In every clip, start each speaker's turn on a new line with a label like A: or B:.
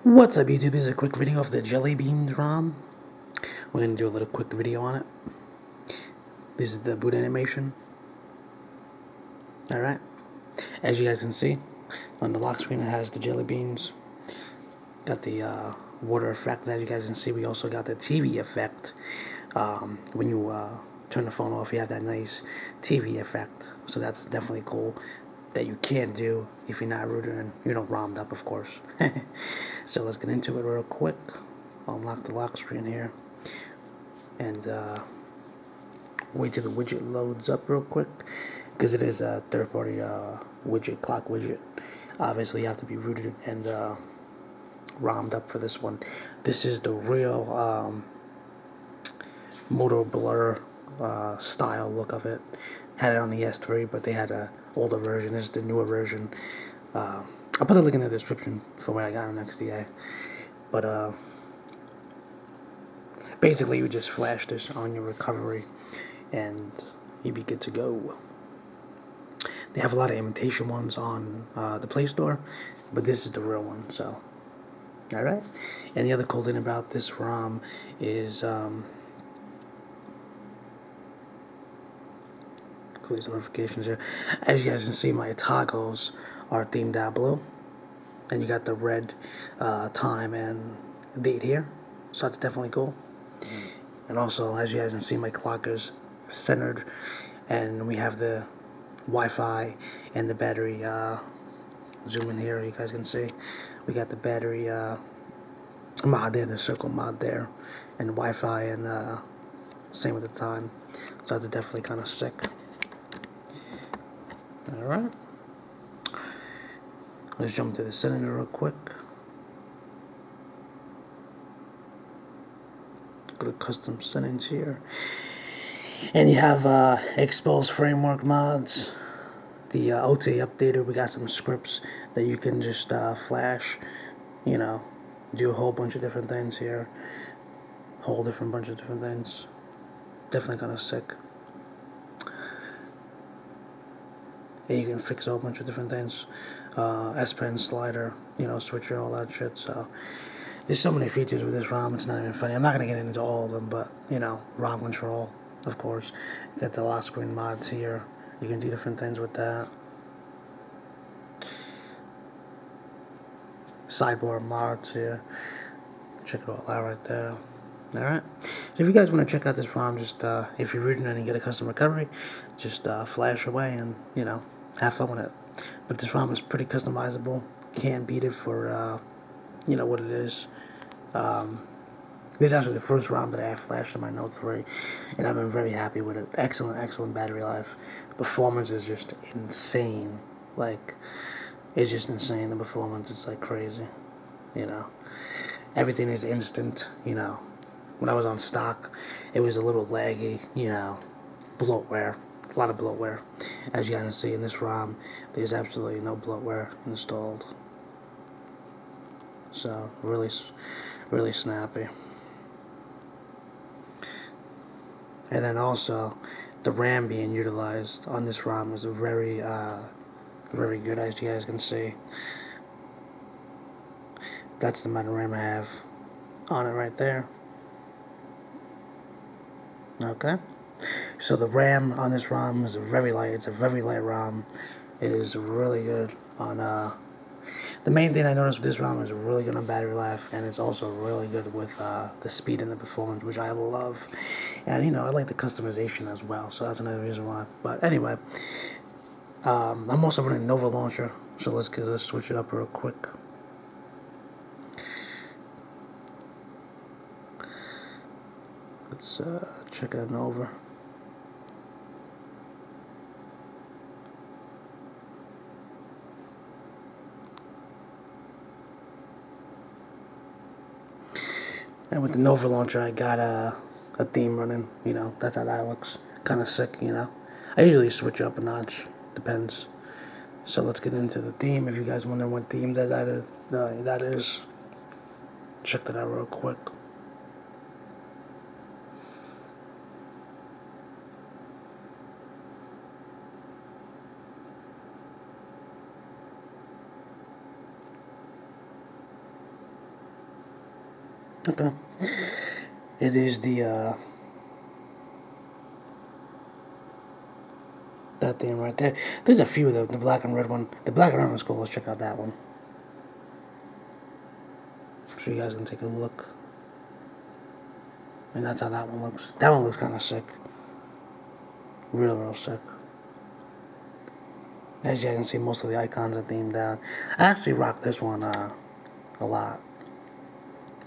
A: What's up, YouTube? This is a quick video of the Jelly Beans ROM. We're going to do a little quick video on it. This is the boot animation. Alright. As you guys can see, on the lock screen it has the Jelly Beans. Got the water effect, and as you guys can see, we also got the TV effect. When you turn the phone off, you have that nice TV effect. So that's definitely cool. That you can't do if you're not rooted and you're not ROMmed up, of course. So let's get into it real quick. I'll unlock the lock screen here and wait till the widget loads up real quick, because it is a third-party widget, clock widget. Obviously you have to be rooted and ROMmed up for this one. This is the real Moto Blur style look of it. Had it on the S3, but they had a older version. This is the newer version. I'll put the link in the description for where I got on XDA. But basically you just flash this on your recovery and you'd be good to go. They have a lot of imitation ones on the Play Store, but this is the real one, so alright. And the other cool thing about this ROM is close notifications here. As you guys can see, my toggles are themed out blue, and you got the red time and date here, so that's definitely cool. And also, as you guys can see, my clock is centered, and we have the Wi-Fi and the battery. Zoom in here, you guys can see we got the battery mod there, the circle mod there, and Wi-Fi, and same with the time. So that's definitely kind of sick. Alright, let's jump to the cylinder real quick. Go to custom settings here, and you have exposed framework mods, the OTA updater. We got some scripts that you can just flash, you know, do a whole bunch of different things here, whole different bunch of different things. Definitely kind of sick. And you can fix a whole bunch of different things. S Pen slider, you know, switcher, all that shit. So there's so many features with this ROM, it's not even funny. I'm not gonna get into all of them, but you know, ROM control, of course. You got the lock screen mods here. You can do different things with that. Sidebar mods here. Check it all out right there. Alright. So if you guys want to check out this ROM, just if you're reading it and get a custom recovery, just flash away and, you know, have fun with it. But this ROM is pretty customizable. Can't beat it for you know what it is. This is actually the first ROM that I have flashed on my Note 3, and I've been very happy with it. Excellent battery life. Performance is just insane. Like, it's just insane. The performance is like crazy. You know, everything is instant. You know, when I was on stock, it was a little laggy. You know, bloatware, a lot of bloatware. As you guys can see in this ROM, there's absolutely no bloatware installed. So really snappy. And then also, the RAM being utilized on this ROM is very good, as you guys can see. That's the amount of RAM I have on it right there. Okay. So the RAM on this ROM is very light. It's a very light ROM. It is really good on the main thing I noticed with this ROM is really good on battery life, and it's also really good with the speed and the performance, which I love. And, you know, I like the customization as well, so that's another reason why. But anyway, I'm also running Nova Launcher, so let's switch it up real quick. Let's check out Nova. And with the Nova Launcher, I got a theme running. You know, that's how that looks. Kind of sick, you know. I usually switch up a notch. Depends. So let's get into the theme. If you guys wonder what theme that is, check that out real quick. Okay. It is that thing right there. There's a few of the black and red one. The black and red one's cool. Let's check out that one. So you guys can take a look. And that's how that one looks. That one looks kind of sick. Real sick. As you guys can see, most of the icons are themed down. I actually rock this one a lot.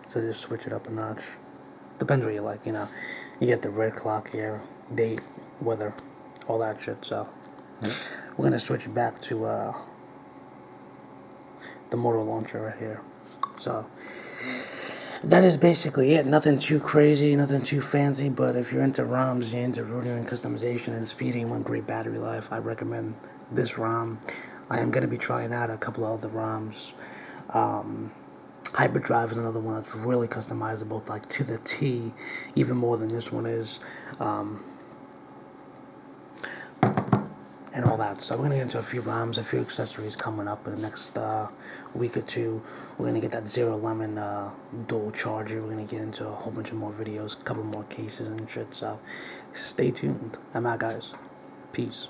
A: So just switch it up a notch. Depends what you like, you know. You get the red clock here, date, weather, all that shit. So we're gonna switch it back to the motor launcher right here. So that is basically it. Nothing too crazy, nothing too fancy, but if you're into ROMs, you're into rooting and customization and speeding, one great battery life, I recommend this ROM. I am going to be trying out a couple of other ROMs. Hyperdrive is another one that's really customizable, like to the T, even more than this one is. And all that. So we're going to get into a few ROMs, a few accessories coming up in the next week or two. We're going to get that Zero Lemon dual charger. We're going to get into a whole bunch of more videos, a couple more cases and shit. So stay tuned. I'm out, guys. Peace.